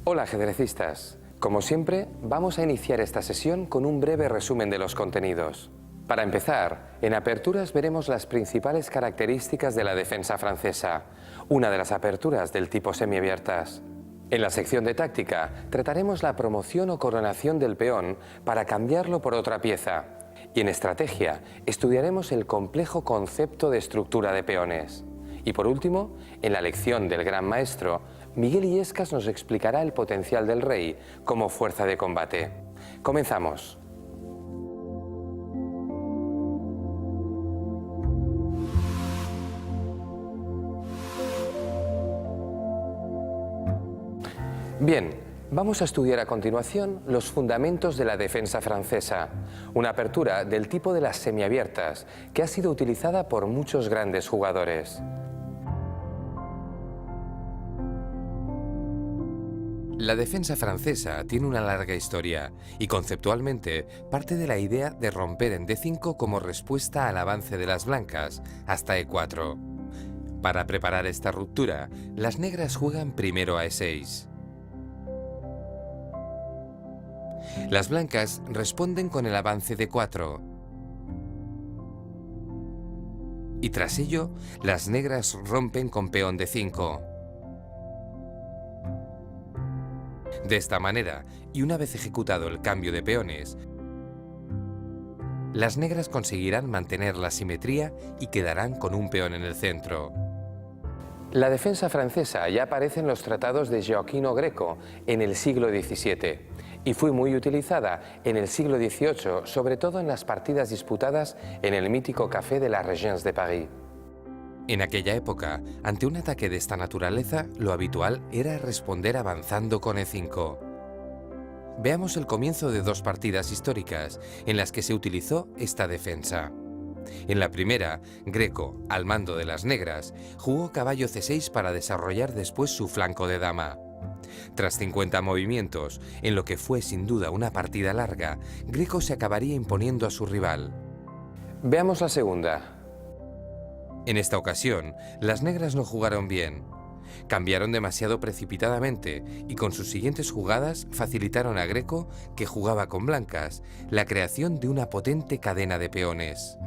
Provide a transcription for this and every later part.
Hola ajedrecistas, como siempre vamos a iniciar esta sesión con un breve resumen de los contenidos. Para empezar, en aperturas veremos las principales características de la defensa francesa, una de las aperturas del tipo semiabiertas. En la sección de táctica trataremos la promoción o coronación del peón para cambiarlo por otra pieza. Y en estrategia estudiaremos el complejo concepto de estructura de peones. Y por último, en la lección del gran maestro, Miguel Illescas nos explicará el potencial del rey como fuerza de combate. Comenzamos. Bien, vamos a estudiar a continuación los fundamentos de la defensa francesa, una apertura del tipo de las semiabiertas que ha sido utilizada por muchos grandes jugadores. La defensa francesa tiene una larga historia y conceptualmente parte de la idea de romper en D5 como respuesta al avance de las blancas hasta E4. Para preparar esta ruptura, las negras juegan primero a E6. Las blancas responden con el avance de 4. Y tras ello, las negras rompen con peón de 5. De esta manera, y una vez ejecutado el cambio de peones, las negras conseguirán mantener la simetría y quedarán con un peón en el centro. La defensa francesa ya aparece en los tratados de Gioacchino Greco en el siglo XVII y fue muy utilizada en el siglo XVIII, sobre todo en las partidas disputadas en el mítico Café de la Régence de París. En aquella época, ante un ataque de esta naturaleza, lo habitual era responder avanzando con E5. Veamos el comienzo de dos partidas históricas en las que se utilizó esta defensa. En la primera, Greco, al mando de las negras, jugó caballo C6 para desarrollar después su flanco de dama. Tras 50 movimientos, en lo que fue sin duda una partida larga, Greco se acabaría imponiendo a su rival. Veamos la segunda. En esta ocasión, las negras no jugaron bien. Cambiaron demasiado precipitadamente y con sus siguientes jugadas facilitaron a Greco, que jugaba con blancas, la creación de una potente cadena de peones.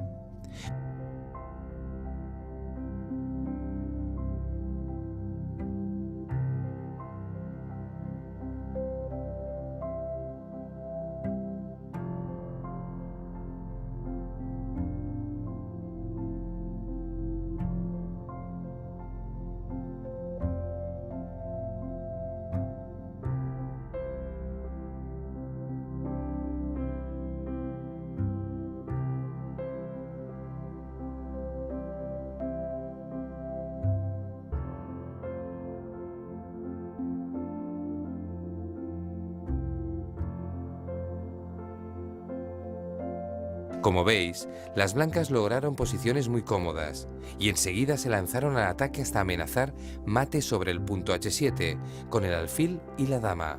Como veis, las blancas lograron posiciones muy cómodas y enseguida se lanzaron al ataque hasta amenazar mate sobre el punto H7 con el alfil y la dama.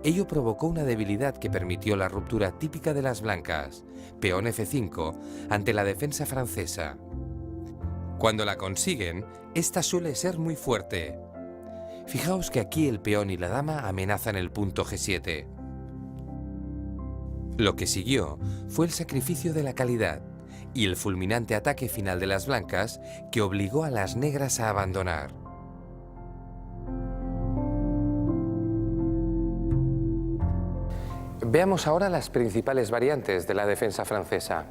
Ello provocó una debilidad que permitió la ruptura típica de las blancas, peón F5, ante la defensa francesa. Cuando la consiguen, esta suele ser muy fuerte. Fijaos que aquí el peón y la dama amenazan el punto G7. Lo que siguió fue el sacrificio de la calidad y el fulminante ataque final de las blancas que obligó a las negras a abandonar. Veamos ahora las principales variantes de la defensa francesa.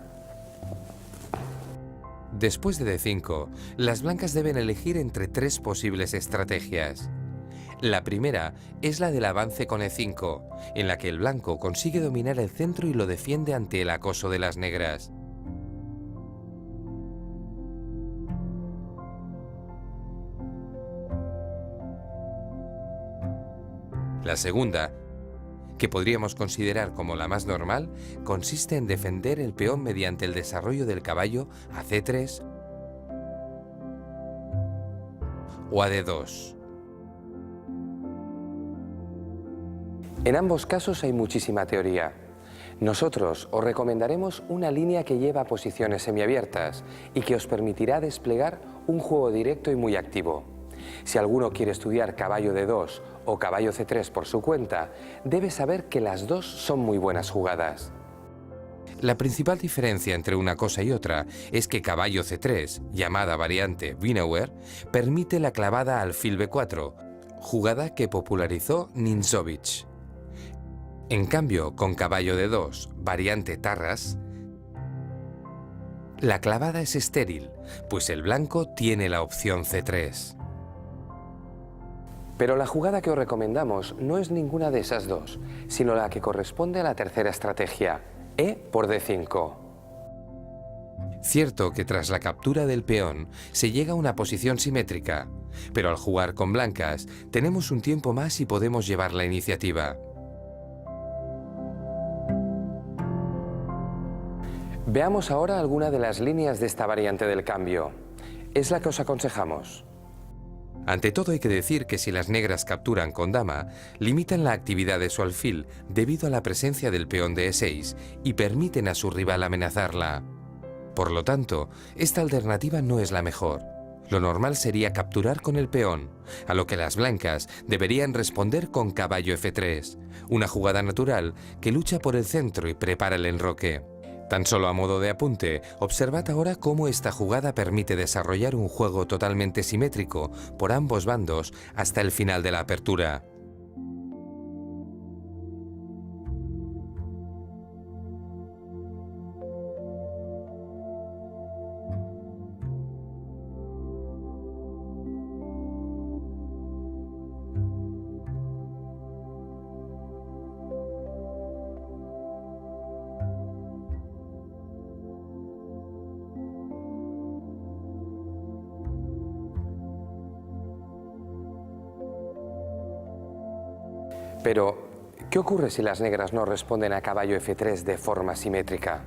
Después de D5, las blancas deben elegir entre tres posibles estrategias. La primera es la del avance con E5, en la que el blanco consigue dominar el centro y lo defiende ante el acoso de las negras. La segunda, que podríamos considerar como la más normal, consiste en defender el peón mediante el desarrollo del caballo a C3 o a D2. En ambos casos hay muchísima teoría. Nosotros os recomendaremos una línea que lleva a posiciones semiabiertas y que os permitirá desplegar un juego directo y muy activo. Si alguno quiere estudiar caballo D2 o caballo C3 por su cuenta, debe saber que las dos son muy buenas jugadas. La principal diferencia entre una cosa y otra es que caballo C3, llamada variante Winawer, permite la clavada alfil B4, jugada que popularizó Ninzowitsch. En cambio, con caballo D2, variante Tarras, la clavada es estéril, pues el blanco tiene la opción C3. Pero la jugada que os recomendamos no es ninguna de esas dos, sino la que corresponde a la tercera estrategia, E por D5. Cierto que tras la captura del peón se llega a una posición simétrica, pero al jugar con blancas tenemos un tiempo más y podemos llevar la iniciativa. Veamos ahora alguna de las líneas de esta variante del cambio. Es la que os aconsejamos. Ante todo hay que decir que si las negras capturan con dama, limitan la actividad de su alfil debido a la presencia del peón de E6 y permiten a su rival amenazarla. Por lo tanto, esta alternativa no es la mejor. Lo normal sería capturar con el peón, a lo que las blancas deberían responder con caballo F3, una jugada natural que lucha por el centro y prepara el enroque. Tan solo a modo de apunte, observad ahora cómo esta jugada permite desarrollar un juego totalmente simétrico por ambos bandos hasta el final de la apertura. Pero, ¿qué ocurre si las negras no responden a caballo F3 de forma simétrica?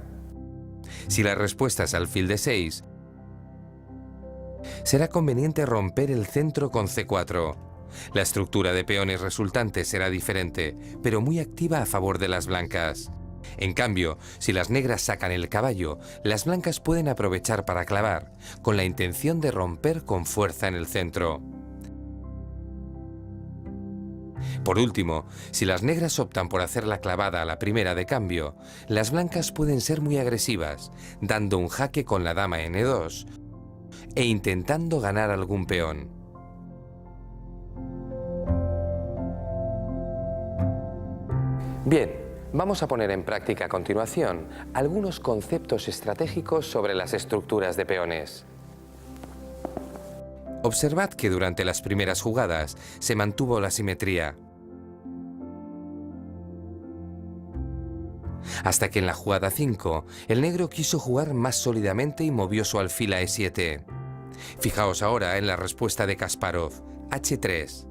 Si la respuesta es alfil D6, será conveniente romper el centro con C4. La estructura de peones resultante será diferente, pero muy activa a favor de las blancas. En cambio, si las negras sacan el caballo, las blancas pueden aprovechar para clavar, con la intención de romper con fuerza en el centro. Por último, si las negras optan por hacer la clavada a la primera de cambio, las blancas pueden ser muy agresivas, dando un jaque con la dama N2 e intentando ganar algún peón. Bien, vamos a poner en práctica a continuación algunos conceptos estratégicos sobre las estructuras de peones. Observad que durante las primeras jugadas se mantuvo la simetría, hasta que en la jugada 5 el negro quiso jugar más sólidamente y movió su alfil a E7. Fijaos ahora en la respuesta de Kasparov, H3.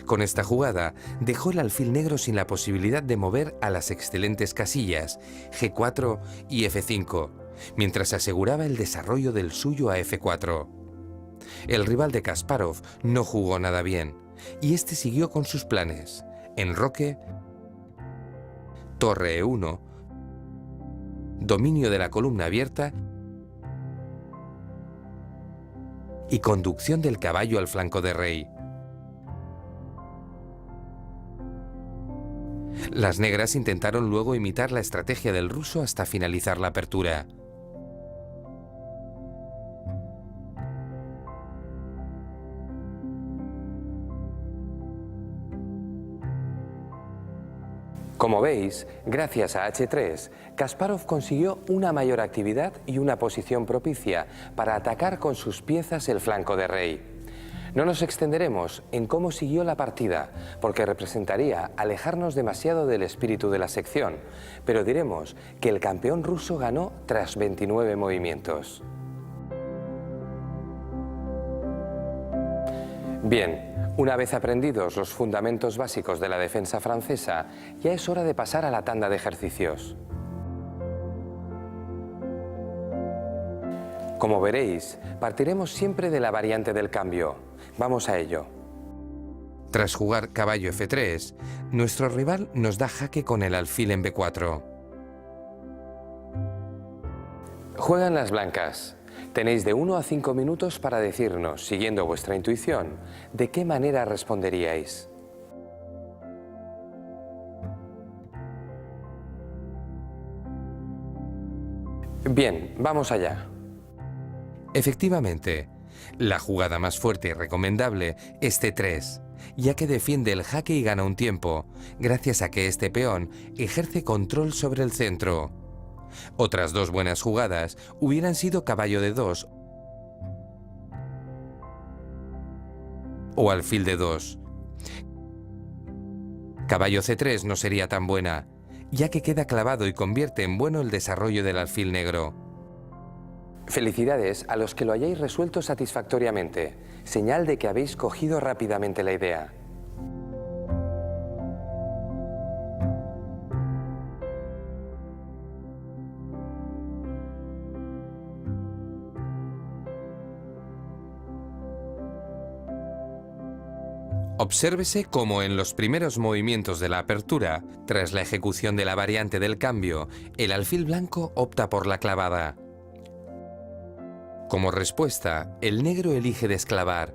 Con esta jugada dejó el alfil negro sin la posibilidad de mover a las excelentes casillas G4 y F5, mientras aseguraba el desarrollo del suyo a F4. El rival de Kasparov no jugó nada bien, y este siguió con sus planes: enroque, torre E1, dominio de la columna abierta y conducción del caballo al flanco de rey. Las negras intentaron luego imitar la estrategia del ruso hasta finalizar la apertura. Como veis, gracias a H3, Kasparov consiguió una mayor actividad y una posición propicia para atacar con sus piezas el flanco de rey. No nos extenderemos en cómo siguió la partida, porque representaría alejarnos demasiado del espíritu de la sección, pero diremos que el campeón ruso ganó tras 29 movimientos. Bien, una vez aprendidos los fundamentos básicos de la defensa francesa, ya es hora de pasar a la tanda de ejercicios. Como veréis, partiremos siempre de la variante del cambio. Vamos a ello. Tras jugar caballo F3, nuestro rival nos da jaque con el alfil en B4. Juegan las blancas. Tenéis de 1 a 5 minutos para decirnos, siguiendo vuestra intuición, de qué manera responderíais. Bien, vamos allá. Efectivamente, la jugada más fuerte y recomendable es C3, ya que defiende el jaque y gana un tiempo, gracias a que este peón ejerce control sobre el centro. Otras dos buenas jugadas hubieran sido caballo de 2 o alfil de 2. Caballo C3 no sería tan buena, ya que queda clavado y convierte en bueno el desarrollo del alfil negro. Felicidades a los que lo hayáis resuelto satisfactoriamente, señal de que habéis cogido rápidamente la idea. Obsérvese cómo en los primeros movimientos de la apertura, tras la ejecución de la variante del cambio, el alfil blanco opta por la clavada. Como respuesta, el negro elige desclavar.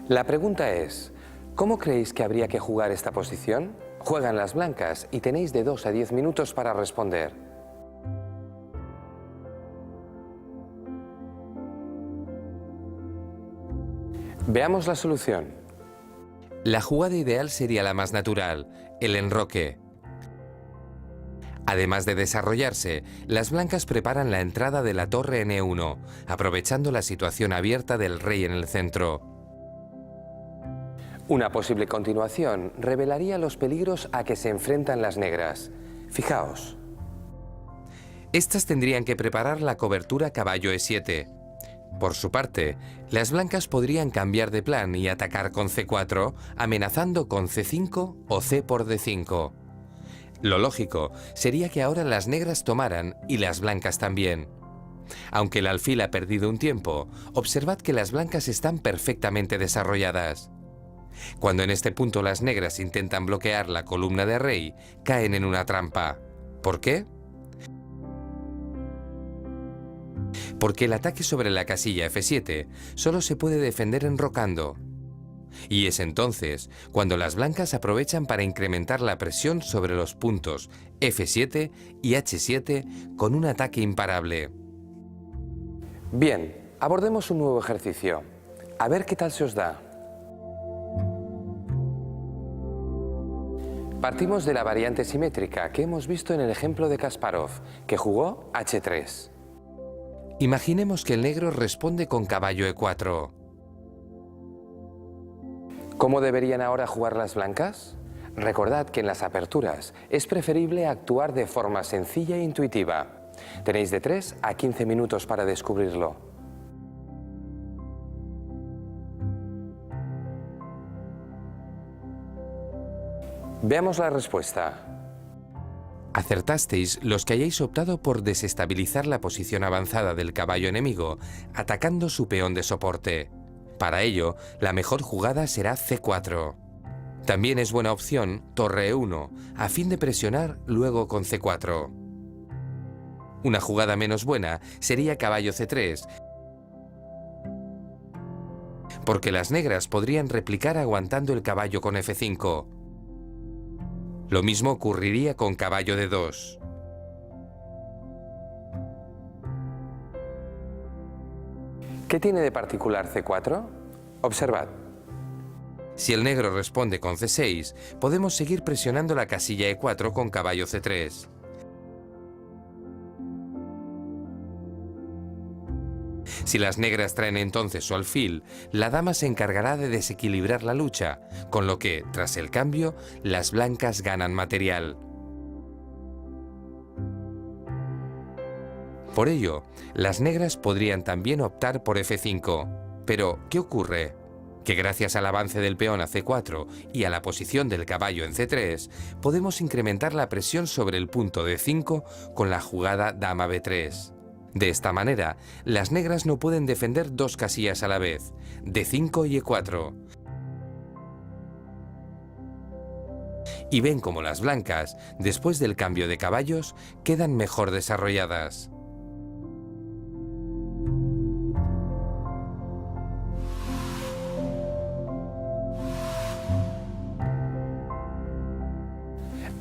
La pregunta es, ¿cómo creéis que habría que jugar esta posición? Juegan las blancas y tenéis de 2 a 10 minutos para responder. Veamos la solución. La jugada ideal sería la más natural, el enroque. Además de desarrollarse, las blancas preparan la entrada de la torre N1, aprovechando la situación abierta del rey en el centro. Una posible continuación revelaría los peligros a que se enfrentan las negras. Fijaos. Estas tendrían que preparar la cobertura caballo E7. Por su parte, las blancas podrían cambiar de plan y atacar con C4, amenazando con C5 o C por D5. Lo lógico sería que ahora las negras tomaran y las blancas también. Aunque el alfil ha perdido un tiempo, observad que las blancas están perfectamente desarrolladas. Cuando en este punto las negras intentan bloquear la columna de rey, caen en una trampa. ¿Por qué? Porque el ataque sobre la casilla F7 solo se puede defender enrocando. Y es entonces cuando las blancas aprovechan para incrementar la presión sobre los puntos F7 y H7 con un ataque imparable. Bien, abordemos un nuevo ejercicio. A ver qué tal se os da. Partimos de la variante simétrica que hemos visto en el ejemplo de Kasparov, que jugó H3. Imaginemos que el negro responde con caballo E4. ¿Cómo deberían ahora jugar las blancas? Recordad que en las aperturas es preferible actuar de forma sencilla e intuitiva. Tenéis de 3 a 15 minutos para descubrirlo. Veamos la respuesta. Acertasteis los que hayáis optado por desestabilizar la posición avanzada del caballo enemigo, atacando su peón de soporte. Para ello, la mejor jugada será C4. También es buena opción torre E1, a fin de presionar luego con C4. Una jugada menos buena sería caballo C3, porque las negras podrían replicar aguantando el caballo con F5. Lo mismo ocurriría con caballo de 2. ¿Qué tiene de particular C4? Observad. Si el negro responde con C6, podemos seguir presionando la casilla E4 con caballo C3. Si las negras traen entonces su alfil, la dama se encargará de desequilibrar la lucha, con lo que, tras el cambio, las blancas ganan material. Por ello, las negras podrían también optar por F5. Pero, ¿qué ocurre? Que gracias al avance del peón a C4 y a la posición del caballo en C3, podemos incrementar la presión sobre el punto D5 con la jugada dama B3. De esta manera, las negras no pueden defender dos casillas a la vez, D5 y E4. Y ven cómo las blancas, después del cambio de caballos, quedan mejor desarrolladas.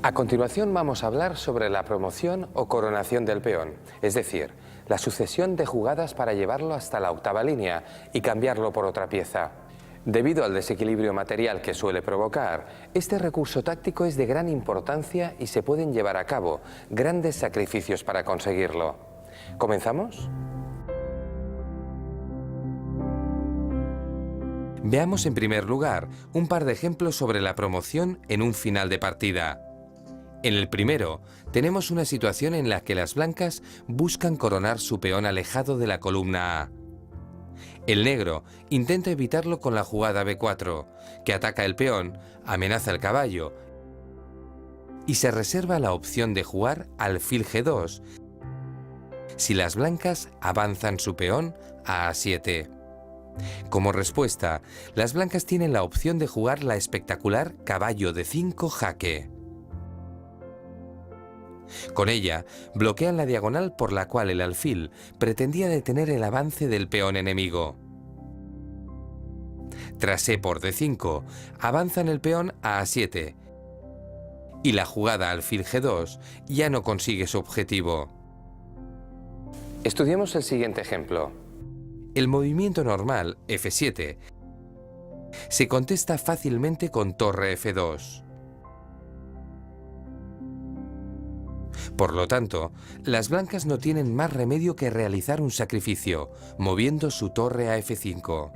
A continuación vamos a hablar sobre la promoción o coronación del peón, es decir, la sucesión de jugadas para llevarlo hasta la octava línea y cambiarlo por otra pieza. Debido al desequilibrio material que suele provocar, este recurso táctico es de gran importancia y se pueden llevar a cabo grandes sacrificios para conseguirlo. ¿Comenzamos? Veamos en primer lugar un par de ejemplos sobre la promoción en un final de partida. En el primero, tenemos una situación en la que las blancas buscan coronar su peón alejado de la columna A. El negro intenta evitarlo con la jugada B4, que ataca el peón, amenaza el caballo y se reserva la opción de jugar alfil G2 si las blancas avanzan su peón a A7. Como respuesta, las blancas tienen la opción de jugar la espectacular caballo D5 jaque. Con ella, bloquean la diagonal por la cual el alfil pretendía detener el avance del peón enemigo. Tras E por D5, avanzan el peón a A7 y la jugada alfil G2 ya no consigue su objetivo. Estudiemos el siguiente ejemplo. El movimiento normal, F7, se contesta fácilmente con torre F2. Por lo tanto, las blancas no tienen más remedio que realizar un sacrificio, moviendo su torre a F5.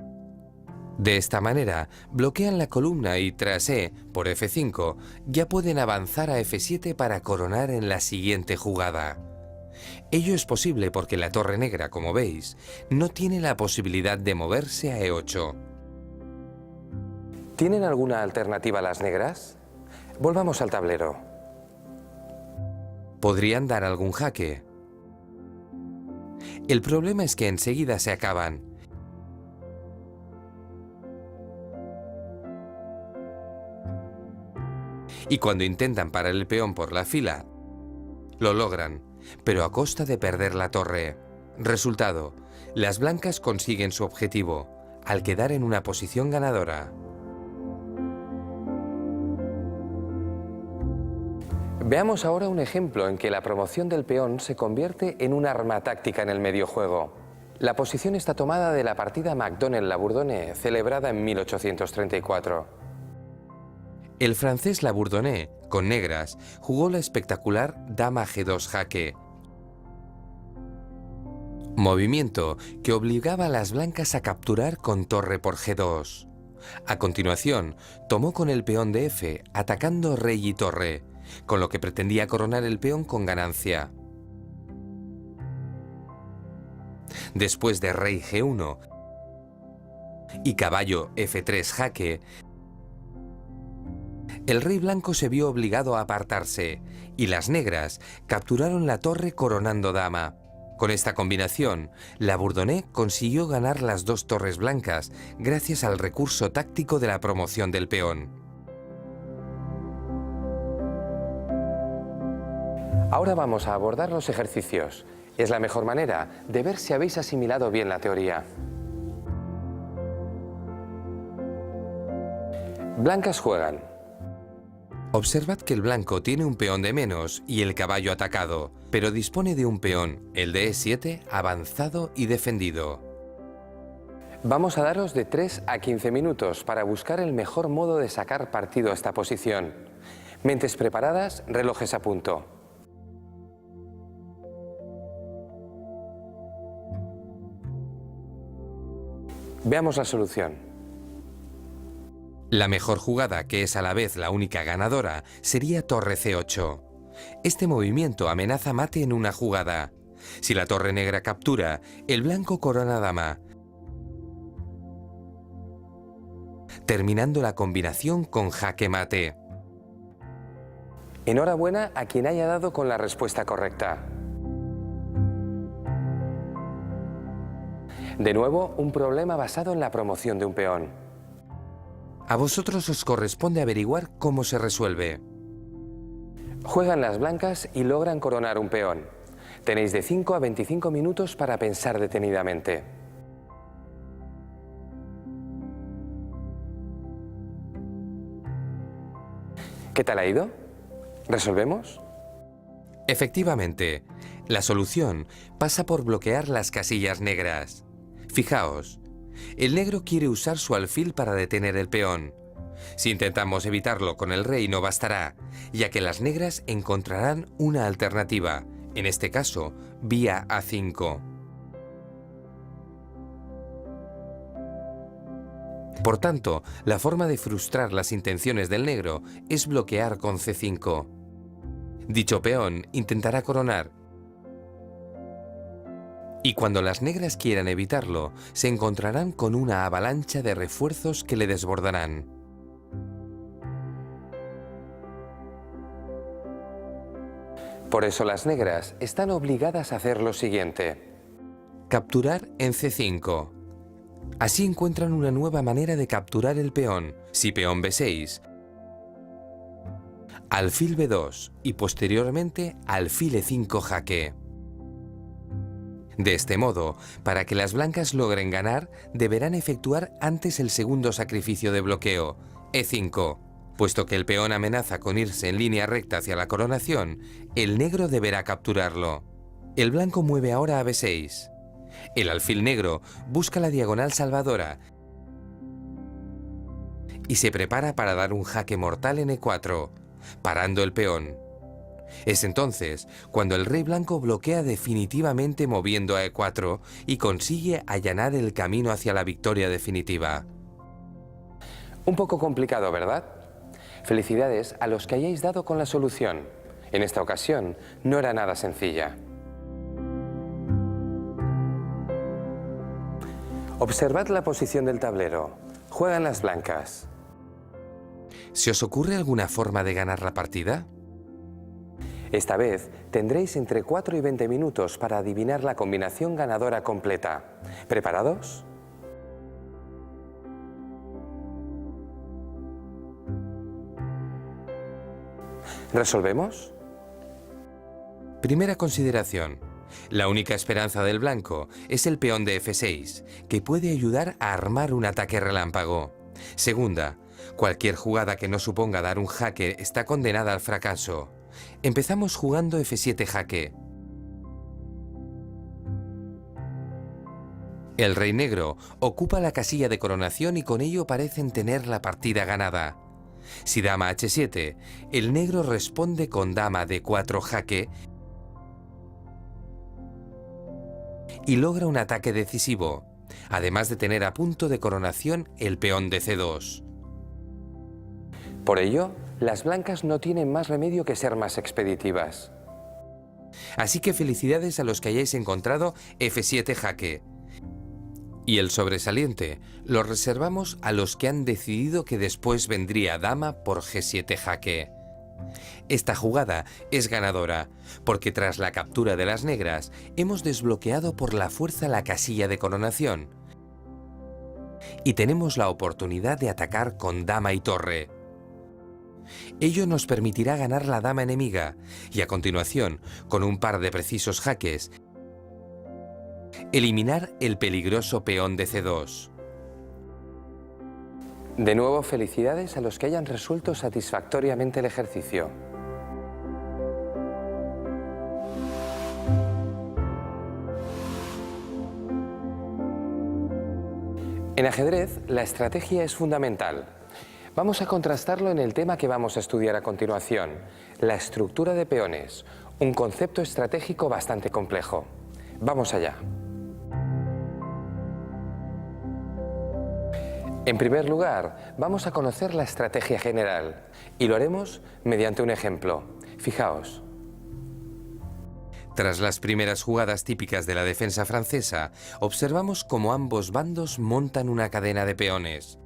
De esta manera, bloquean la columna y tras E por F5, ya pueden avanzar a F7 para coronar en la siguiente jugada. Ello es posible porque la torre negra, como veis, no tiene la posibilidad de moverse a E8. ¿Tienen alguna alternativa las negras? Volvamos al tablero. Podrían dar algún jaque. El problema es que enseguida se acaban. Y cuando intentan parar el peón por la fila, lo logran, pero a costa de perder la torre. Resultado, las blancas consiguen su objetivo, al quedar en una posición ganadora. Veamos ahora un ejemplo en que la promoción del peón se convierte en un arma táctica en el mediojuego. La posición está tomada de la partida Macdonald-Labourdonnais, celebrada en 1834. El francés Labourdonnais, con negras, jugó la espectacular dama G2 jaque, movimiento que obligaba a las blancas a capturar con torre por G2. A continuación, tomó con el peón de F, atacando rey y torre, con lo que pretendía coronar el peón con ganancia. Después de rey G1 y caballo F3 jaque, el rey blanco se vio obligado a apartarse y las negras capturaron la torre coronando dama. Con esta combinación, Labourdonnais consiguió ganar las dos torres blancas gracias al recurso táctico de la promoción del peón. Ahora vamos a abordar los ejercicios. Es la mejor manera de ver si habéis asimilado bien la teoría. Blancas juegan. Observad que el blanco tiene un peón de menos y el caballo atacado, pero dispone de un peón, el de E7, avanzado y defendido. Vamos a daros de 3 a 15 minutos para buscar el mejor modo de sacar partido a esta posición. Mentes preparadas, relojes a punto. Veamos la solución. La mejor jugada, que es a la vez la única ganadora, sería torre C8. Este movimiento amenaza mate en una jugada. Si la torre negra captura, el blanco corona dama, terminando la combinación con jaque mate. Enhorabuena a quien haya dado con la respuesta correcta. De nuevo, un problema basado en la promoción de un peón. A vosotros os corresponde averiguar cómo se resuelve. Juegan las blancas y logran coronar un peón. Tenéis de 5 a 25 minutos para pensar detenidamente. ¿Qué tal ha ido? ¿Resolvemos? Efectivamente, la solución pasa por bloquear las casillas negras. Fijaos, el negro quiere usar su alfil para detener el peón. Si intentamos evitarlo con el rey no bastará, ya que las negras encontrarán una alternativa, en este caso, vía A5. Por tanto, la forma de frustrar las intenciones del negro es bloquear con C5. Dicho peón intentará coronar. Y cuando las negras quieran evitarlo, se encontrarán con una avalancha de refuerzos que le desbordarán. Por eso las negras están obligadas a hacer lo siguiente. Capturar en C5. Así encuentran una nueva manera de capturar el peón. Si peón B6, alfil B2 y posteriormente alfil E5 jaque. De este modo, para que las blancas logren ganar, deberán efectuar antes el segundo sacrificio de bloqueo, E5. Puesto que el peón amenaza con irse en línea recta hacia la coronación, el negro deberá capturarlo. El blanco mueve ahora a B6. El alfil negro busca la diagonal salvadora y se prepara para dar un jaque mortal en E4, parando el peón. Es entonces cuando el rey blanco bloquea definitivamente moviendo a E4 y consigue allanar el camino hacia la victoria definitiva. Un poco complicado, ¿verdad? Felicidades a los que hayáis dado con la solución. En esta ocasión no era nada sencilla. Observad la posición del tablero. Juegan las blancas. ¿Se os ocurre alguna forma de ganar la partida? Esta vez tendréis entre 4 y 20 minutos para adivinar la combinación ganadora completa. ¿Preparados? ¿Resolvemos? Primera consideración. La única esperanza del blanco es el peón de F6, que puede ayudar a armar un ataque relámpago. Segunda, cualquier jugada que no suponga dar un jaque está condenada al fracaso. Empezamos jugando F7 jaque. El rey negro ocupa la casilla de coronación y con ello parecen tener la partida ganada. Si dama H7, el negro responde con dama D4 jaque y logra un ataque decisivo, además de tener a punto de coronación el peón de C2. Por ello, las blancas no tienen más remedio que ser más expeditivas. Así que felicidades a los que hayáis encontrado F7 jaque. Y el sobresaliente lo reservamos a los que han decidido que después vendría dama por G7 jaque. Esta jugada es ganadora, porque tras la captura de las negras hemos desbloqueado por la fuerza la casilla de coronación y tenemos la oportunidad de atacar con dama y torre. Ello nos permitirá ganar la dama enemiga y a continuación, con un par de precisos jaques, eliminar el peligroso peón de C2. De nuevo, felicidades a los que hayan resuelto satisfactoriamente el ejercicio. En ajedrez, la estrategia es fundamental. Vamos a contrastarlo en el tema que vamos a estudiar a continuación, la estructura de peones, un concepto estratégico bastante complejo. Vamos allá. En primer lugar, vamos a conocer la estrategia general y lo haremos mediante un ejemplo. Fijaos. Tras las primeras jugadas típicas de la defensa francesa, observamos cómo ambos bandos montan una cadena de peones.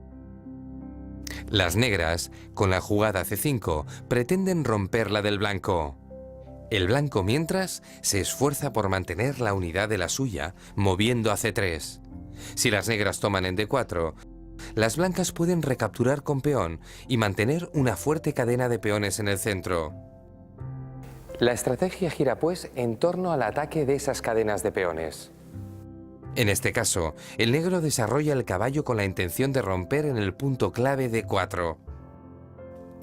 Las negras, con la jugada C5, pretenden romper la del blanco. El blanco, mientras, se esfuerza por mantener la unidad de la suya, moviendo a C3. Si las negras toman en D4, las blancas pueden recapturar con peón y mantener una fuerte cadena de peones en el centro. La estrategia gira pues en torno al ataque de esas cadenas de peones. En este caso, el negro desarrolla el caballo con la intención de romper en el punto clave D4.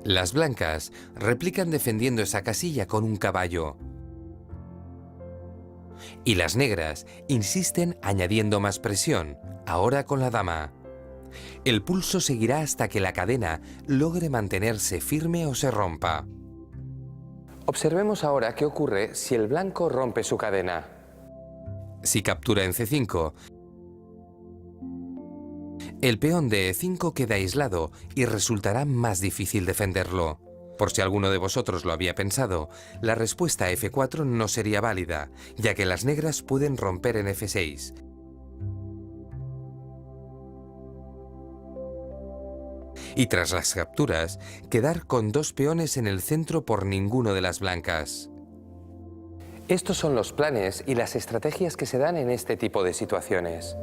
Las blancas replican defendiendo esa casilla con un caballo. Y las negras insisten añadiendo más presión, ahora con la dama. El pulso seguirá hasta que la cadena logre mantenerse firme o se rompa. Observemos ahora qué ocurre si el blanco rompe su cadena. Si captura en C5, el peón de E5 queda aislado y resultará más difícil defenderlo. Por si alguno de vosotros lo había pensado, la respuesta a F4 no sería válida, ya que las negras pueden romper en F6. Y tras las capturas, quedar con dos peones en el centro por ninguno de las blancas. Estos son los planes y las estrategias que se dan en este tipo de situaciones.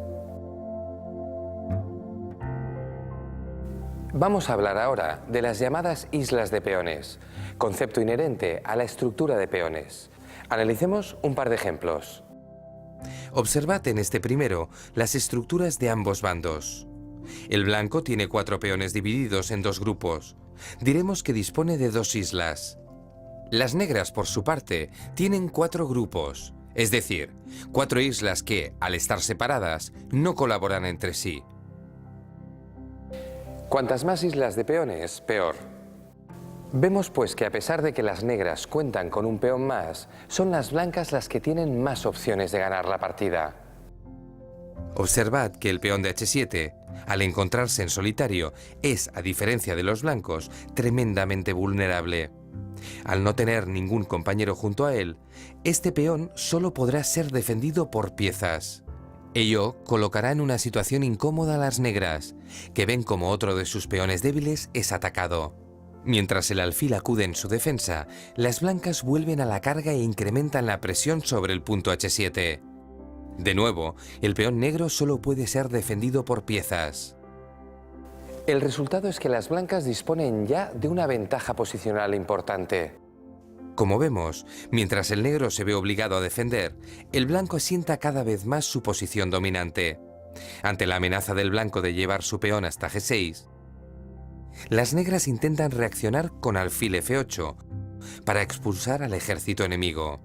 Vamos a hablar ahora de las llamadas islas de peones, concepto inherente a la estructura de peones. Analicemos un par de ejemplos. Observad en este primero las estructuras de ambos bandos. El blanco tiene 4 peones divididos en 2 grupos. Diremos que dispone de 2 islas. Las negras, por su parte, tienen 4 grupos, es decir, 4 islas que, al estar separadas, no colaboran entre sí. Cuantas más islas de peones, peor. Vemos pues que a pesar de que las negras cuentan con un peón más, son las blancas las que tienen más opciones de ganar la partida. Observad que el peón de H7, al encontrarse en solitario, es, a diferencia de los blancos, tremendamente vulnerable. Al no tener ningún compañero junto a él, este peón solo podrá ser defendido por piezas. Ello colocará en una situación incómoda a las negras, que ven como otro de sus peones débiles es atacado. Mientras el alfil acude en su defensa, las blancas vuelven a la carga e incrementan la presión sobre el punto H7. De nuevo, el peón negro solo puede ser defendido por piezas. El resultado es que las blancas disponen ya de una ventaja posicional importante. Como vemos, mientras el negro se ve obligado a defender, el blanco asienta cada vez más su posición dominante. Ante la amenaza del blanco de llevar su peón hasta G6, las negras intentan reaccionar con alfil F8 para expulsar al ejército enemigo.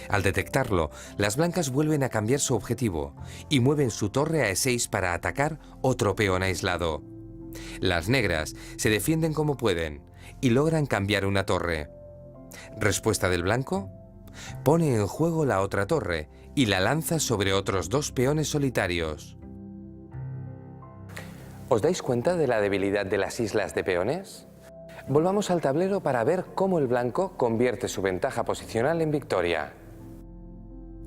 Al detectarlo, las blancas vuelven a cambiar su objetivo y mueven su torre a E6 para atacar otro peón aislado. Las negras se defienden como pueden y logran cambiar una torre. ¿Respuesta del blanco? Pone en juego la otra torre y la lanza sobre otros 2 peones solitarios. ¿Os dais cuenta de la debilidad de las islas de peones? Volvamos al tablero para ver cómo el blanco convierte su ventaja posicional en victoria.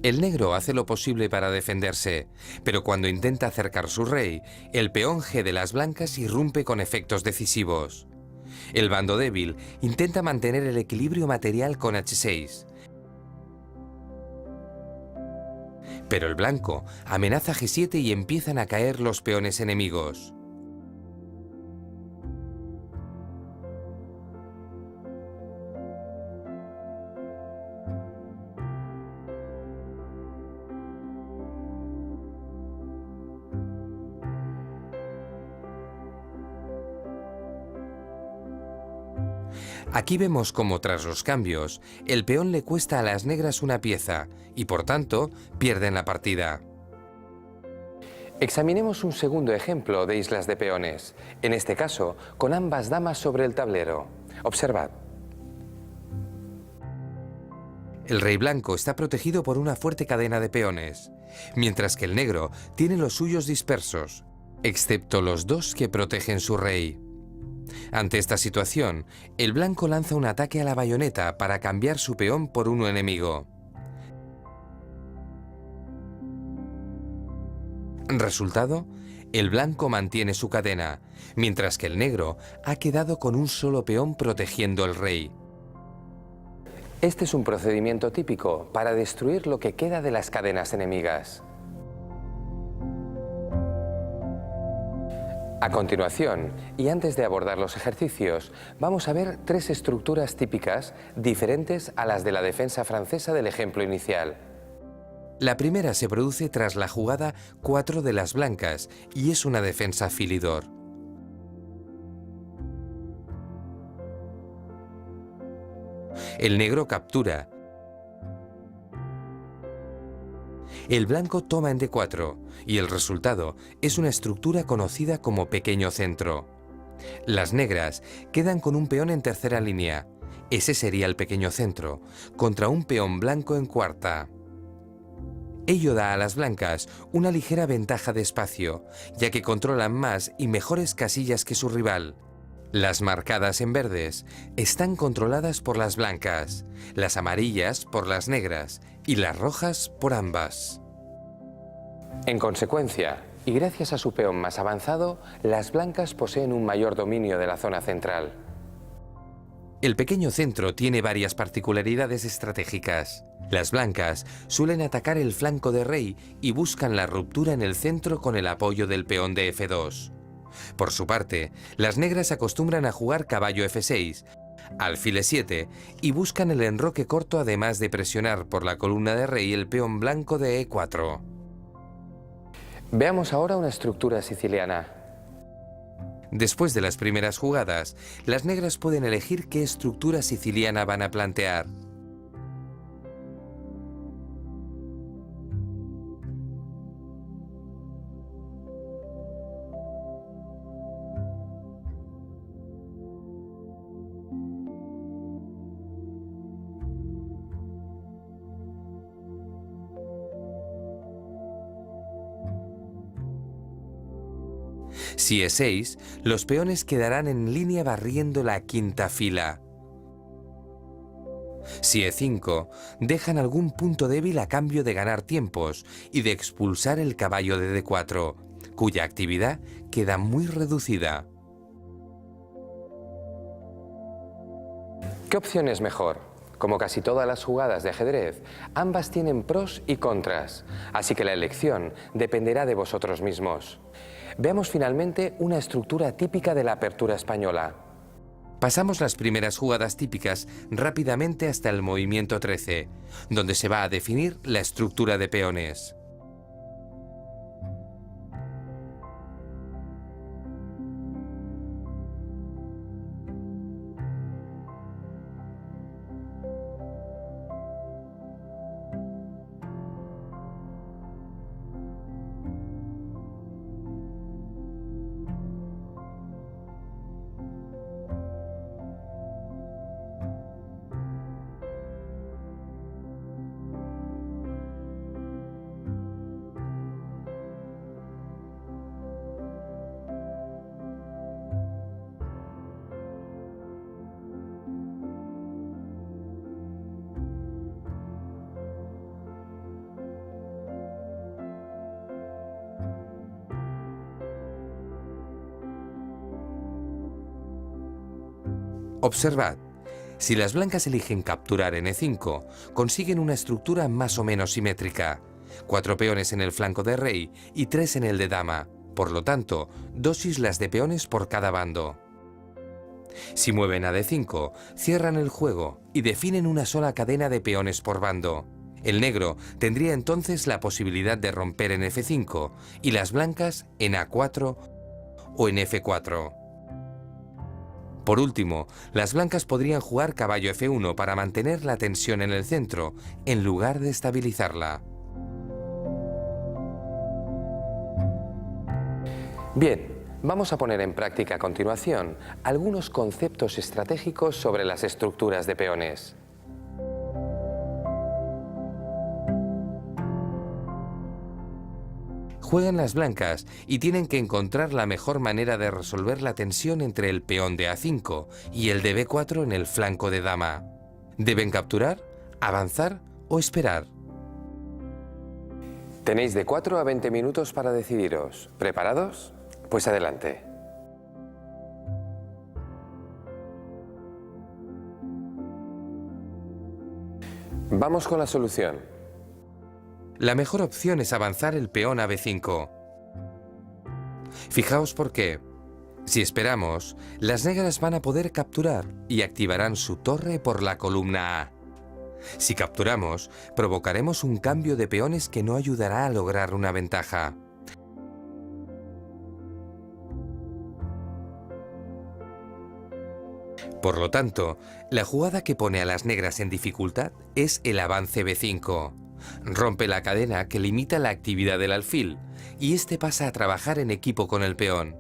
El negro hace lo posible para defenderse, pero cuando intenta acercar su rey, el peón G de las blancas irrumpe con efectos decisivos. El bando débil intenta mantener el equilibrio material con H6. Pero el blanco amenaza G7 y empiezan a caer los peones enemigos. Aquí vemos cómo tras los cambios, el peón le cuesta a las negras una pieza y por tanto pierden la partida. Examinemos un segundo ejemplo de islas de peones, en este caso con ambas damas sobre el tablero. Observad. El rey blanco está protegido por una fuerte cadena de peones, mientras que el negro tiene los suyos dispersos, excepto los 2 que protegen su rey. Ante esta situación, el blanco lanza un ataque a la bayoneta para cambiar su peón por uno enemigo. Resultado, el blanco mantiene su cadena, mientras que el negro ha quedado con un solo peón protegiendo el rey. Este es un procedimiento típico para destruir lo que queda de las cadenas enemigas. A continuación, y antes de abordar los ejercicios, vamos a ver 3 estructuras típicas diferentes a las de la defensa francesa del ejemplo inicial. La primera se produce tras la jugada 4 de las blancas y es una defensa filidor. El negro captura. El blanco toma en D4 y el resultado es una estructura conocida como pequeño centro. Las negras quedan con un peón en tercera línea. Ese sería el pequeño centro, contra un peón blanco en cuarta. Ello da a las blancas una ligera ventaja de espacio, ya que controlan más y mejores casillas que su rival. Las marcadas en verdes están controladas por las blancas, las amarillas por las negras y las rojas por ambas. En consecuencia, y gracias a su peón más avanzado, las blancas poseen un mayor dominio de la zona central. El pequeño centro tiene varias particularidades estratégicas. Las blancas suelen atacar el flanco de rey y buscan la ruptura en el centro con el apoyo del peón de F2. Por su parte, las negras acostumbran a jugar caballo F6, alfil E7 y buscan el enroque corto, además de presionar por la columna de rey el peón blanco de E4. Veamos ahora una estructura siciliana. Después de las primeras jugadas, las negras pueden elegir qué estructura siciliana van a plantear. Si E6, los peones quedarán en línea barriendo la quinta fila. Si E5, dejan algún punto débil a cambio de ganar tiempos y de expulsar el caballo de D4, cuya actividad queda muy reducida. ¿Qué opción es mejor? Como casi todas las jugadas de ajedrez, ambas tienen pros y contras, así que la elección dependerá de vosotros mismos. Veamos finalmente una estructura típica de la apertura española. Pasamos las primeras jugadas típicas rápidamente hasta el movimiento 13, donde se va a definir la estructura de peones. Observad, si las blancas eligen capturar en E5, consiguen una estructura más o menos simétrica. 4 peones en el flanco de rey y 3 en el de dama, por lo tanto, 2 islas de peones por cada bando. Si mueven a D5, cierran el juego y definen una sola cadena de peones por bando. El negro tendría entonces la posibilidad de romper en F5 y las blancas en A4 o en F4. Por último, las blancas podrían jugar caballo F1 para mantener la tensión en el centro, en lugar de estabilizarla. Bien, vamos a poner en práctica a continuación algunos conceptos estratégicos sobre las estructuras de peones. Juegan las blancas y tienen que encontrar la mejor manera de resolver la tensión entre el peón de A5 y el de B4 en el flanco de dama. ¿Deben capturar, avanzar o esperar? Tenéis de 4 a 20 minutos para decidiros. ¿Preparados? Pues adelante. Vamos con la solución. La mejor opción es avanzar el peón a B5. Fijaos por qué. Si esperamos, las negras van a poder capturar y activarán su torre por la columna A. Si capturamos, provocaremos un cambio de peones que no ayudará a lograr una ventaja. Por lo tanto, la jugada que pone a las negras en dificultad es el avance b5. Rompe la cadena que limita la actividad del alfil, y este pasa a trabajar en equipo con el peón.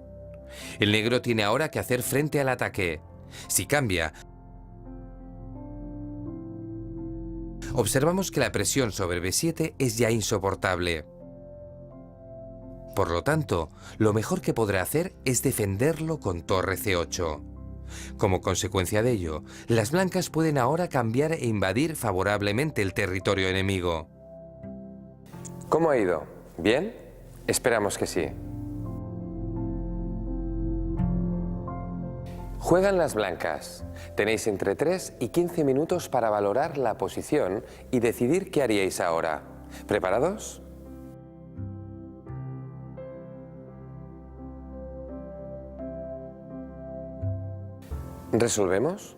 El negro tiene ahora que hacer frente al ataque. Si cambia, observamos que la presión sobre b7 es ya insoportable. Por lo tanto, lo mejor que podrá hacer es defenderlo con torre c8. Como consecuencia de ello, las blancas pueden ahora cambiar e invadir favorablemente el territorio enemigo. ¿Cómo ha ido? ¿Bien? Esperamos que sí. Juegan las blancas. Tenéis entre 3 y 15 minutos para valorar la posición y decidir qué haríais ahora. ¿Preparados? ¿Resolvemos?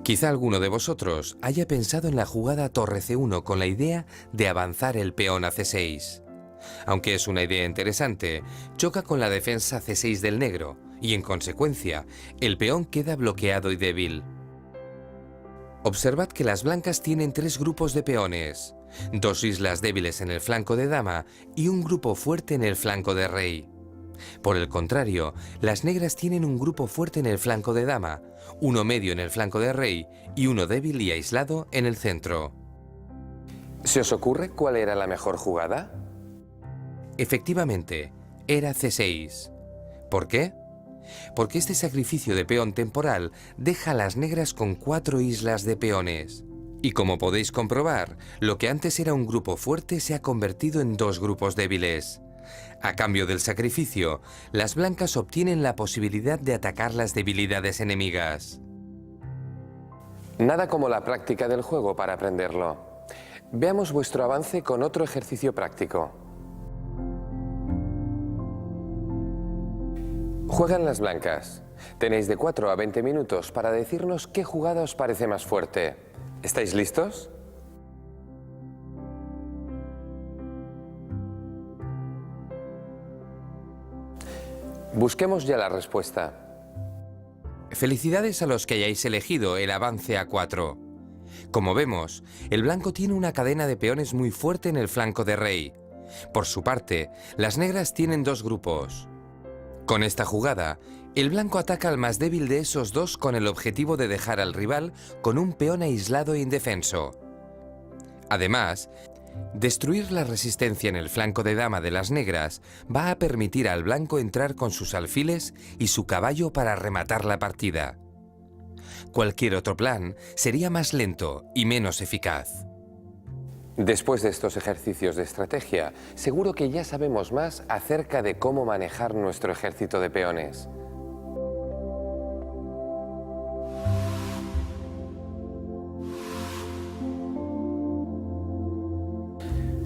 Quizá alguno de vosotros haya pensado en la jugada torre c1 con la idea de avanzar el peón a c6. Aunque es una idea interesante, choca con la defensa c6 del negro y, en consecuencia, el peón queda bloqueado y débil. Observad que las blancas tienen 3 grupos de peones, 2 islas débiles en el flanco de dama y un grupo fuerte en el flanco de rey. Por el contrario, las negras tienen un grupo fuerte en el flanco de dama, uno medio en el flanco de rey y uno débil y aislado en el centro. ¿Se os ocurre cuál era la mejor jugada? Efectivamente, era c6. ¿Por qué? Porque este sacrificio de peón temporal deja a las negras con 4 islas de peones. Y como podéis comprobar, lo que antes era un grupo fuerte se ha convertido en 2 grupos débiles. A cambio del sacrificio, las blancas obtienen la posibilidad de atacar las debilidades enemigas. Nada como la práctica del juego para aprenderlo. Veamos vuestro avance con otro ejercicio práctico. Juegan las blancas. Tenéis de 4 a 20 minutos para decirnos qué jugada os parece más fuerte. ¿Estáis listos? Busquemos ya la respuesta. Felicidades a los que hayáis elegido el avance a4. Como vemos, el blanco tiene una cadena de peones muy fuerte en el flanco de rey. Por su parte, las negras tienen 2 grupos. Con esta jugada, el blanco ataca al más débil de esos 2 con el objetivo de dejar al rival con un peón aislado e indefenso. Además, destruir la resistencia en el flanco de dama de las negras va a permitir al blanco entrar con sus alfiles y su caballo para rematar la partida. Cualquier otro plan sería más lento y menos eficaz. Después de estos ejercicios de estrategia, seguro que ya sabemos más acerca de cómo manejar nuestro ejército de peones.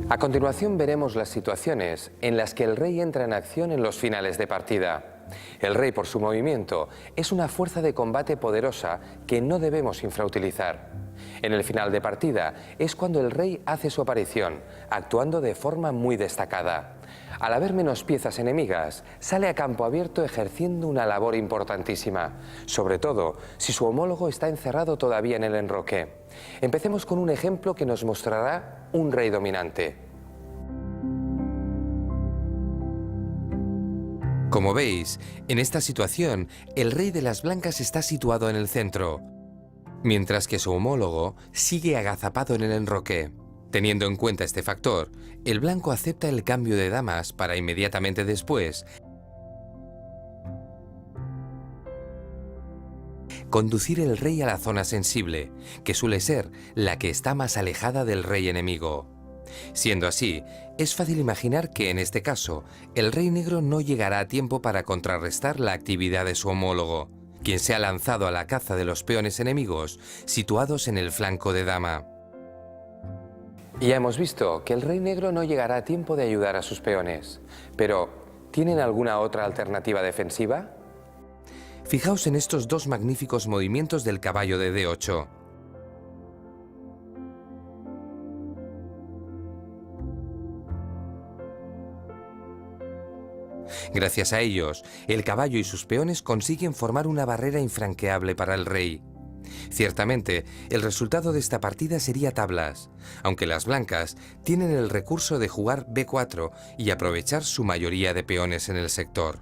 A continuación veremos las situaciones en las que el rey entra en acción en los finales de partida. El rey, por su movimiento, es una fuerza de combate poderosa que no debemos infrautilizar. En el final de partida es cuando el rey hace su aparición, actuando de forma muy destacada. Al haber menos piezas enemigas, sale a campo abierto ejerciendo una labor importantísima, sobre todo si su homólogo está encerrado todavía en el enroque. Empecemos con un ejemplo que nos mostrará un rey dominante. Como veis, en esta situación, el rey de las blancas está situado en el centro, mientras que su homólogo sigue agazapado en el enroque. Teniendo en cuenta este factor, el blanco acepta el cambio de damas para inmediatamente después conducir el rey a la zona sensible, que suele ser la que está más alejada del rey enemigo. Siendo así, es fácil imaginar que en este caso, el rey negro no llegará a tiempo para contrarrestar la actividad de su homólogo, quien se ha lanzado a la caza de los peones enemigos situados en el flanco de dama. Ya hemos visto que el rey negro no llegará a tiempo de ayudar a sus peones, pero ¿tienen alguna otra alternativa defensiva? Fijaos en estos 2 magníficos movimientos del caballo de D8. Gracias a ellos, el caballo y sus peones consiguen formar una barrera infranqueable para el rey. Ciertamente, el resultado de esta partida sería tablas, aunque las blancas tienen el recurso de jugar b4 y aprovechar su mayoría de peones en el sector.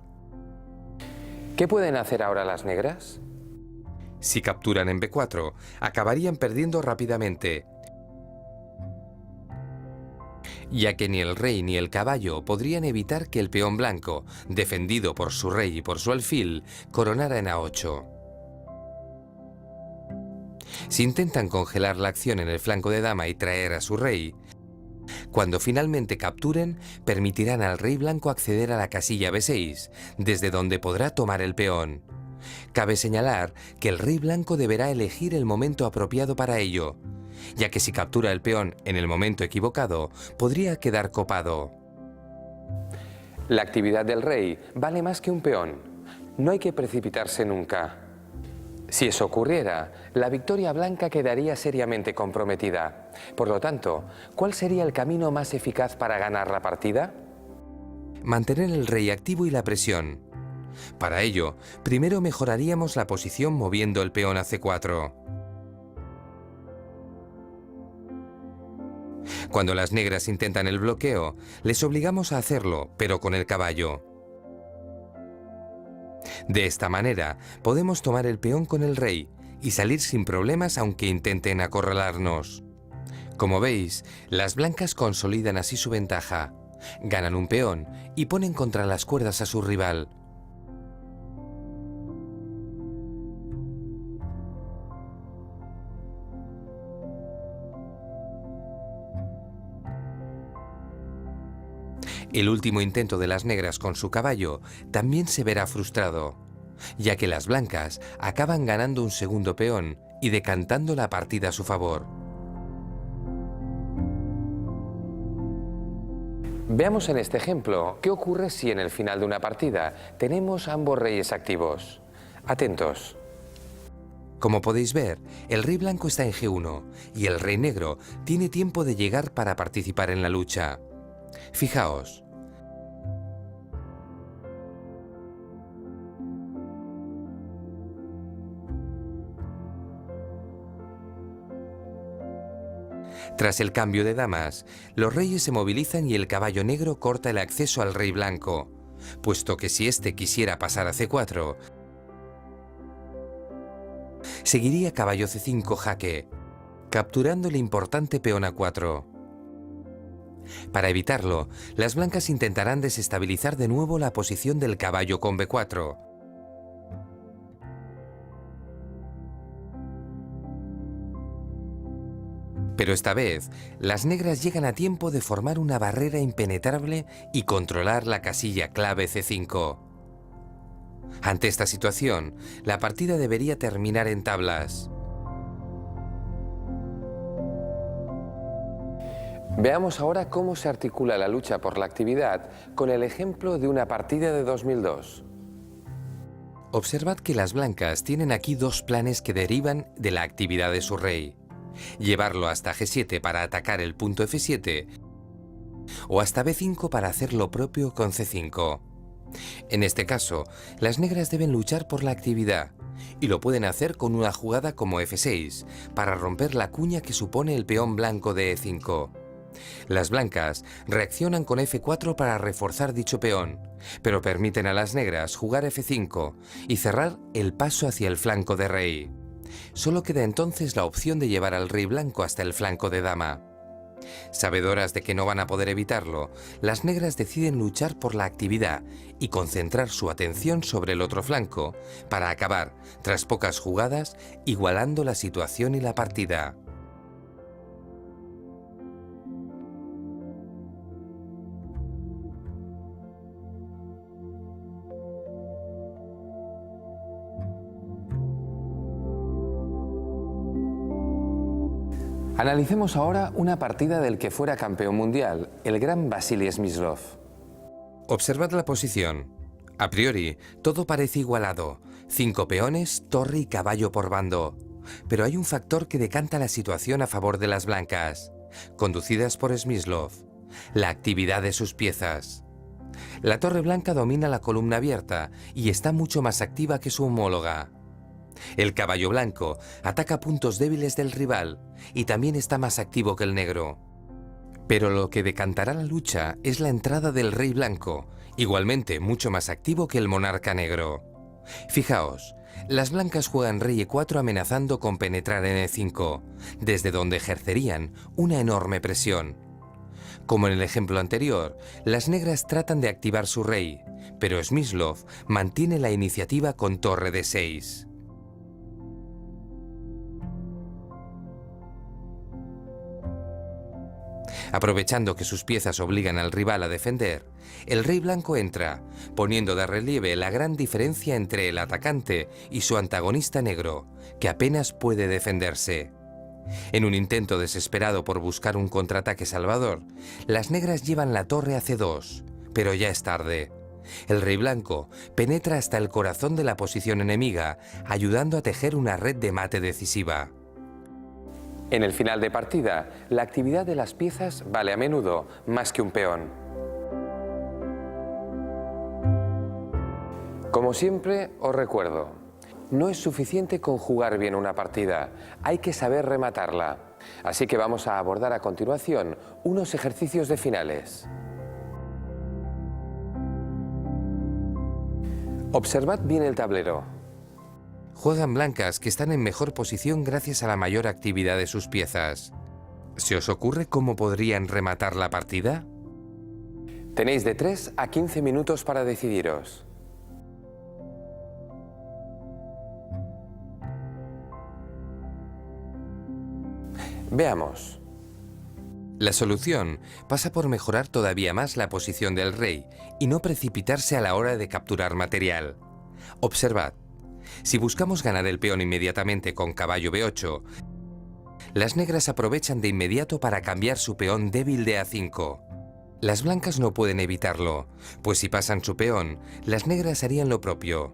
¿Qué pueden hacer ahora las negras? Si capturan en b4, acabarían perdiendo rápidamente, ya que ni el rey ni el caballo podrían evitar que el peón blanco, defendido por su rey y por su alfil, coronara en a8. Si intentan congelar la acción en el flanco de dama y traer a su rey, cuando finalmente capturen, permitirán al rey blanco acceder a la casilla b6, desde donde podrá tomar el peón. Cabe señalar que el rey blanco deberá elegir el momento apropiado para ello, ya que si captura el peón en el momento equivocado, podría quedar copado. La actividad del rey vale más que un peón. No hay que precipitarse nunca. Si eso ocurriera, la victoria blanca quedaría seriamente comprometida. Por lo tanto, ¿cuál sería el camino más eficaz para ganar la partida? Mantener el rey activo y la presión. Para ello, primero mejoraríamos la posición moviendo el peón a c4. Cuando las negras intentan el bloqueo, les obligamos a hacerlo, pero con el caballo. De esta manera, podemos tomar el peón con el rey y salir sin problemas aunque intenten acorralarnos. Como veis, las blancas consolidan así su ventaja, ganan un peón y ponen contra las cuerdas a su rival. El último intento de las negras con su caballo también se verá frustrado, ya que las blancas acaban ganando un segundo peón y decantando la partida a su favor. Veamos en este ejemplo qué ocurre si en el final de una partida tenemos ambos reyes activos. Atentos. Como podéis ver, el rey blanco está en g1 y el rey negro tiene tiempo de llegar para participar en la lucha. Fijaos. Tras el cambio de damas, los reyes se movilizan y el caballo negro corta el acceso al rey blanco, puesto que si éste quisiera pasar a c4, seguiría caballo c5 jaque, capturando el importante peón a4. Para evitarlo, las blancas intentarán desestabilizar de nuevo la posición del caballo con b4. Pero esta vez, las negras llegan a tiempo de formar una barrera impenetrable y controlar la casilla clave c5. Ante esta situación, la partida debería terminar en tablas. Veamos ahora cómo se articula la lucha por la actividad con el ejemplo de una partida de 2002. Observad que las blancas tienen aquí dos planes que derivan de la actividad de su rey. Llevarlo hasta g7 para atacar el punto f7 o hasta b5 para hacer lo propio con c5. En este caso, las negras deben luchar por la actividad y lo pueden hacer con una jugada como f6 para romper la cuña que supone el peón blanco de e5. Las blancas reaccionan con f4 para reforzar dicho peón, pero permiten a las negras jugar f5 y cerrar el paso hacia el flanco de rey. Solo queda entonces la opción de llevar al rey blanco hasta el flanco de dama. Sabedoras de que no van a poder evitarlo, las negras deciden luchar por la actividad y concentrar su atención sobre el otro flanco para acabar, tras pocas jugadas, igualando la situación y la partida. Analicemos ahora una partida del que fuera campeón mundial, el gran Vasily Smyslov. Observad la posición. A priori, todo parece igualado. 5 peones, torre y caballo por bando. Pero hay un factor que decanta la situación a favor de las blancas, conducidas por Smyslov: la actividad de sus piezas. La torre blanca domina la columna abierta y está mucho más activa que su homóloga. El caballo blanco ataca puntos débiles del rival y también está más activo que el negro. Pero lo que decantará la lucha es la entrada del rey blanco, igualmente mucho más activo que el monarca negro. Fijaos, las blancas juegan rey e4 amenazando con penetrar en e5, desde donde ejercerían una enorme presión. Como en el ejemplo anterior, las negras tratan de activar su rey, pero Smyslov mantiene la iniciativa con torre d6. Aprovechando que sus piezas obligan al rival a defender, el rey blanco entra, poniendo de relieve la gran diferencia entre el atacante y su antagonista negro, que apenas puede defenderse. En un intento desesperado por buscar un contraataque salvador, las negras llevan la torre a c2, pero ya es tarde. El rey blanco penetra hasta el corazón de la posición enemiga, ayudando a tejer una red de mate decisiva. En el final de partida, la actividad de las piezas vale a menudo más que un peón. Como siempre, os recuerdo, no es suficiente con jugar bien una partida, hay que saber rematarla. Así que vamos a abordar a continuación unos ejercicios de finales. Observad bien el tablero. Juegan blancas que están en mejor posición gracias a la mayor actividad de sus piezas. ¿Se os ocurre cómo podrían rematar la partida? Tenéis de 3 a 15 minutos para decidiros. Veamos. La solución pasa por mejorar todavía más la posición del rey y no precipitarse a la hora de capturar material. Observad. Si buscamos ganar el peón inmediatamente con caballo b8, las negras aprovechan de inmediato para cambiar su peón débil de a5. Las blancas no pueden evitarlo, pues si pasan su peón, las negras harían lo propio.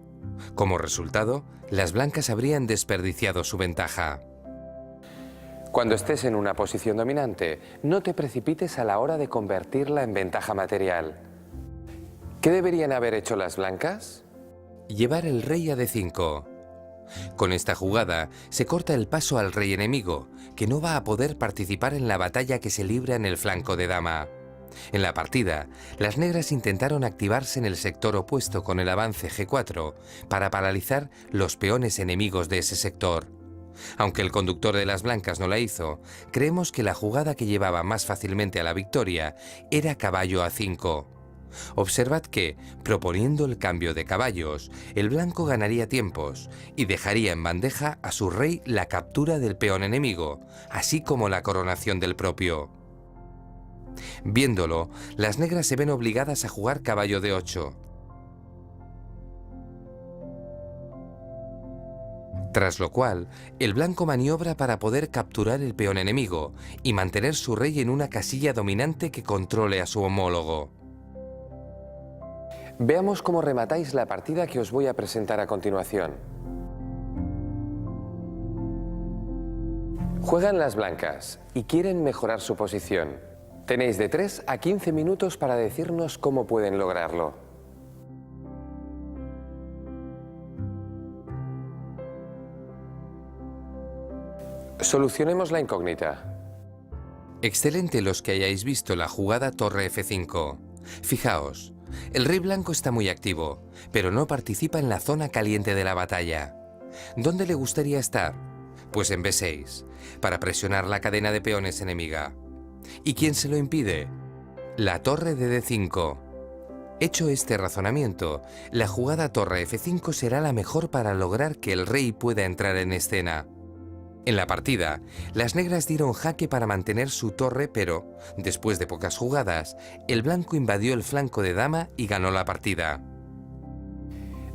Como resultado, las blancas habrían desperdiciado su ventaja. Cuando estés en una posición dominante, no te precipites a la hora de convertirla en ventaja material. ¿Qué deberían haber hecho las blancas? Llevar el rey a d5. Con esta jugada se corta el paso al rey enemigo, que no va a poder participar en la batalla que se libra en el flanco de dama. En la partida, las negras intentaron activarse en el sector opuesto con el avance g4 para paralizar los peones enemigos de ese sector. Aunque el conductor de las blancas no la hizo, creemos que la jugada que llevaba más fácilmente a la victoria era caballo a5. Observad que, proponiendo el cambio de caballos, el blanco ganaría tiempos y dejaría en bandeja a su rey la captura del peón enemigo, así como la coronación del propio. Viéndolo, las negras se ven obligadas a jugar caballo de 8. Tras lo cual, el blanco maniobra para poder capturar el peón enemigo y mantener su rey en una casilla dominante que controle a su homólogo. Veamos cómo rematáis la partida que os voy a presentar a continuación. Juegan las blancas y quieren mejorar su posición. Tenéis de 3 a 15 minutos para decirnos cómo pueden lograrlo. Solucionemos la incógnita. Excelente los que hayáis visto la jugada torre f5. Fijaos, el rey blanco está muy activo, pero no participa en la zona caliente de la batalla. ¿Dónde le gustaría estar? Pues en b6, para presionar la cadena de peones enemiga. ¿Y quién se lo impide? La torre de d5. Hecho este razonamiento, la jugada torre f5 será la mejor para lograr que el rey pueda entrar en escena. En la partida, las negras dieron jaque para mantener su torre, pero, después de pocas jugadas, el blanco invadió el flanco de dama y ganó la partida.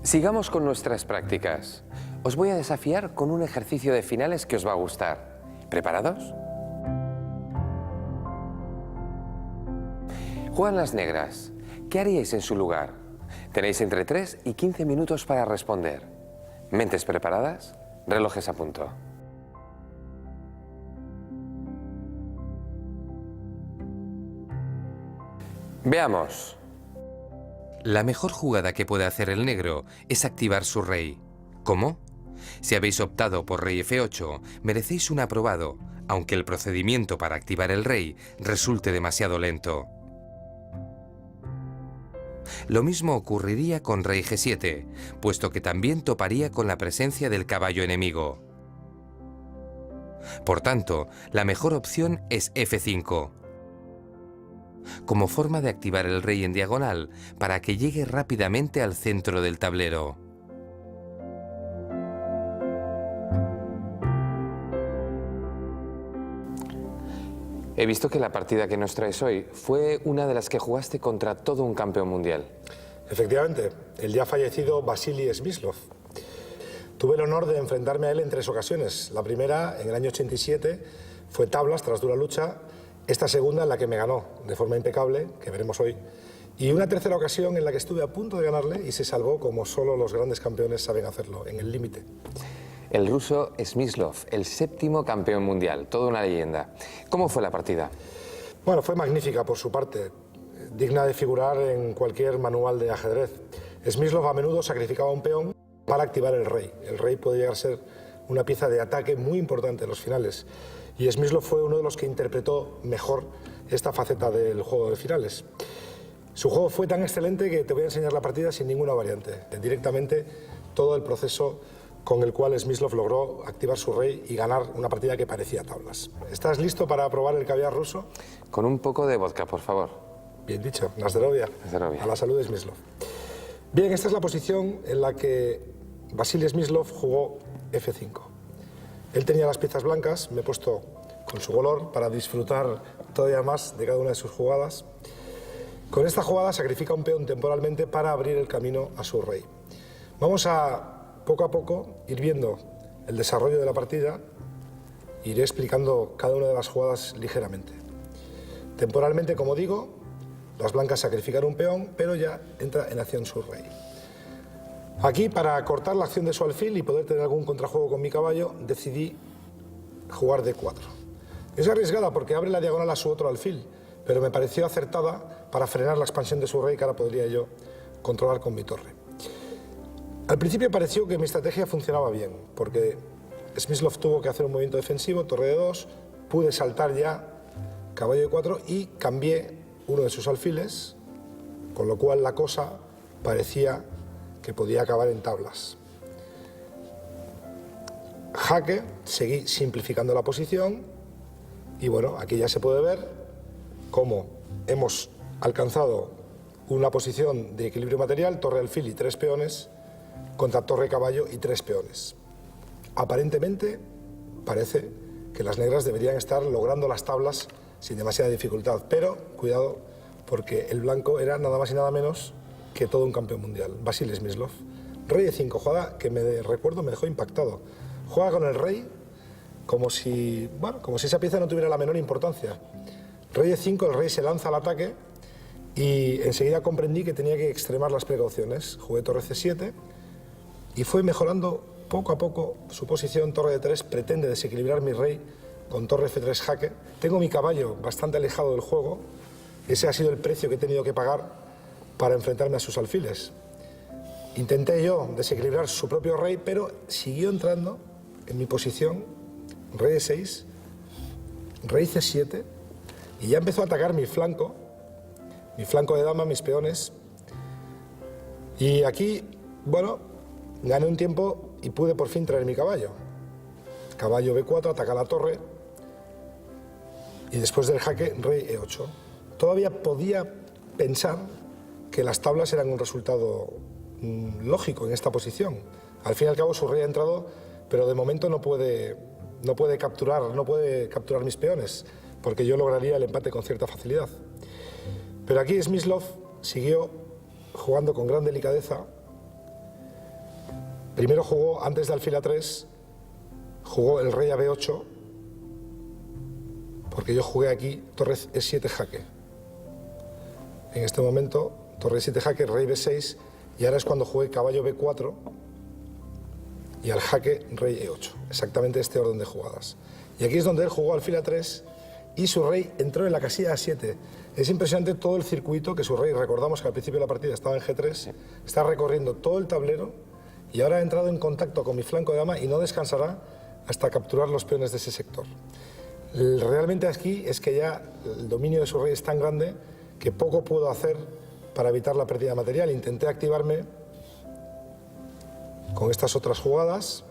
Sigamos con nuestras prácticas. Os voy a desafiar con un ejercicio de finales que os va a gustar. ¿Preparados? Juegan las negras. ¿Qué haríais en su lugar? Tenéis entre 3 y 15 minutos para responder. ¿Mentes preparadas? Relojes a punto. Veamos. La mejor jugada que puede hacer el negro es activar su rey. ¿Cómo? Si habéis optado por rey F8, merecéis un aprobado, aunque el procedimiento para activar el rey resulte demasiado lento. Lo mismo ocurriría con rey G7, puesto que también toparía con la presencia del caballo enemigo. Por tanto, la mejor opción es F5, como forma de activar el rey en diagonal para que llegue rápidamente al centro del tablero. He visto que la partida que nos traes hoy fue una de las que jugaste contra todo un campeón mundial. Efectivamente, el ya fallecido Vasily Smyslov. Tuve el honor de enfrentarme a él en 3 ocasiones. La primera, en el año 87, fue tablas tras dura lucha. Esta segunda en la que me ganó de forma impecable, que veremos hoy. Y una tercera ocasión en la que estuve a punto de ganarle y se salvó como solo los grandes campeones saben hacerlo, en el límite. El ruso Smyslov, el 7º campeón mundial, toda una leyenda. ¿Cómo fue la partida? Bueno, fue magnífica por su parte, digna de figurar en cualquier manual de ajedrez. Smyslov a menudo sacrificaba un peón para activar el rey. El rey puede llegar a ser una pieza de ataque muy importante en los finales. Y Smyslov fue uno de los que interpretó mejor esta faceta del juego de finales. Su juego fue tan excelente que te voy a enseñar la partida sin ninguna variante. Directamente todo el proceso con el cual Smyslov logró activar su rey y ganar una partida que parecía tablas. ¿Estás listo para probar el caviar ruso? Con un poco de vodka, por favor. Bien dicho, Nazderovia. Nazderovia. A la salud de Smyslov. Bien, esta es la posición en la que Vasily Smyslov jugó F5. Él tenía las piezas blancas, me he puesto con su color para disfrutar todavía más de cada una de sus jugadas. Con esta jugada sacrifica un peón temporalmente para abrir el camino a su rey. Vamos a poco a poco ir viendo el desarrollo de la partida, iré explicando cada una de las jugadas ligeramente. Temporalmente, como digo, las blancas sacrifican un peón, pero ya entra en acción su rey. Aquí, para cortar la acción de su alfil y poder tener algún contrajuego con mi caballo, decidí jugar D4. Es arriesgada porque abre la diagonal a su otro alfil, pero me pareció acertada para frenar la expansión de su rey que ahora podría yo controlar con mi torre. Al principio pareció que mi estrategia funcionaba bien, porque Smyslov tuvo que hacer un movimiento defensivo, torre de 2, pude saltar ya caballo de 4 y cambié uno de sus alfiles, con lo cual la cosa parecía que podía acabar en tablas. Jaque, seguí simplificando la posición y bueno, aquí ya se puede ver cómo hemos alcanzado una posición de equilibrio material, torre alfil y 3 peones, contra torre caballo y 3 peones. Aparentemente parece que las negras deberían estar logrando las tablas sin demasiada dificultad, pero cuidado porque el blanco era nada más y nada menos que todo un campeón mundial, Vasily Smyslov. Rey de 5, jugada que me dejó impactado. Juega con el rey como si esa pieza no tuviera la menor importancia. Rey de 5, el rey se lanza al ataque y enseguida comprendí que tenía que extremar las precauciones. Jugué torre C7 y fue mejorando poco a poco su posición. Torre de 3 pretende desequilibrar mi rey con torre F3 jaque. Tengo mi caballo bastante alejado del juego. Ese ha sido el precio que he tenido que pagar para enfrentarme a sus alfiles. Intenté yo desequilibrar su propio rey, pero siguió entrando en mi posición, rey de 6, rey C7, y ya empezó a atacar mi flanco de dama, mis peones. Y aquí, bueno, gané un tiempo y pude por fin traer mi caballo. Caballo B4, ataca la torre, y después del jaque, rey E8. Todavía podía pensar que las tablas eran un resultado lógico en esta posición. Al fin y al cabo su rey ha entrado, pero de momento no puede capturar mis peones, porque yo lograría el empate con cierta facilidad. Pero aquí Smyslov siguió jugando con gran delicadeza. Primero jugó, antes de alfil A3, jugó el rey a B8, porque yo jugué aquí torre E7 jaque. En este momento, torre E7 jaque, rey B6, y ahora es cuando jugué caballo B4 y al jaque rey E8. Exactamente este orden de jugadas. Y aquí es donde él jugó alfil A3 y su rey entró en la casilla A7. Es impresionante todo el circuito que su rey, recordamos que al principio de la partida estaba en G3, está recorriendo todo el tablero y ahora ha entrado en contacto con mi flanco de dama y no descansará hasta capturar los peones de ese sector. Realmente aquí es que ya el dominio de su rey es tan grande que poco puedo hacer para evitar la pérdida de material. Intenté activarme con estas otras jugadas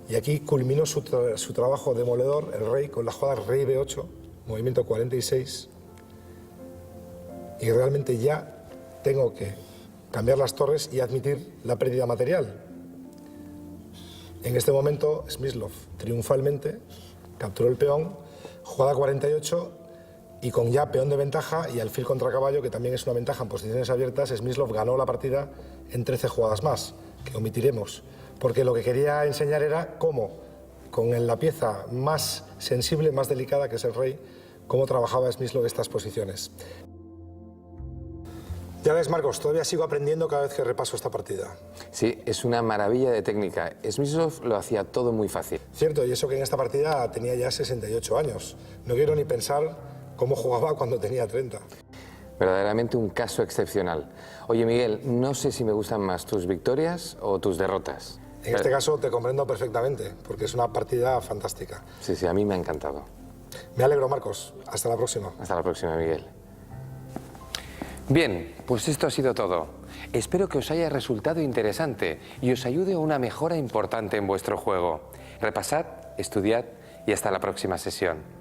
y aquí culminó su trabajo demoledor, el rey, con la jugada rey B8, movimiento 46, y realmente ya tengo que cambiar las torres y admitir la pérdida material. En este momento Smyslov triunfalmente capturó el peón, jugada 48, y con ya peón de ventaja y alfil contra caballo, que también es una ventaja en posiciones abiertas, Smyslov ganó la partida en 13 jugadas más, que omitiremos, porque lo que quería enseñar era cómo, con la pieza más sensible, más delicada, que es el rey, cómo trabajaba Smyslov estas posiciones. Ya ves, Marcos, todavía sigo aprendiendo cada vez que repaso esta partida. Sí, es una maravilla de técnica. Smyslov lo hacía todo muy fácil. Cierto, y eso que en esta partida tenía ya 68 años. No quiero ni pensar cómo jugaba cuando tenía 30. Verdaderamente un caso excepcional. Oye, Miguel, no sé si me gustan más tus victorias o tus derrotas. En este caso te comprendo perfectamente, porque es una partida fantástica. Sí, sí, a mí me ha encantado. Me alegro, Marcos. Hasta la próxima. Hasta la próxima, Miguel. Bien, pues esto ha sido todo. Espero que os haya resultado interesante y os ayude a una mejora importante en vuestro juego. Repasad, estudiad y hasta la próxima sesión.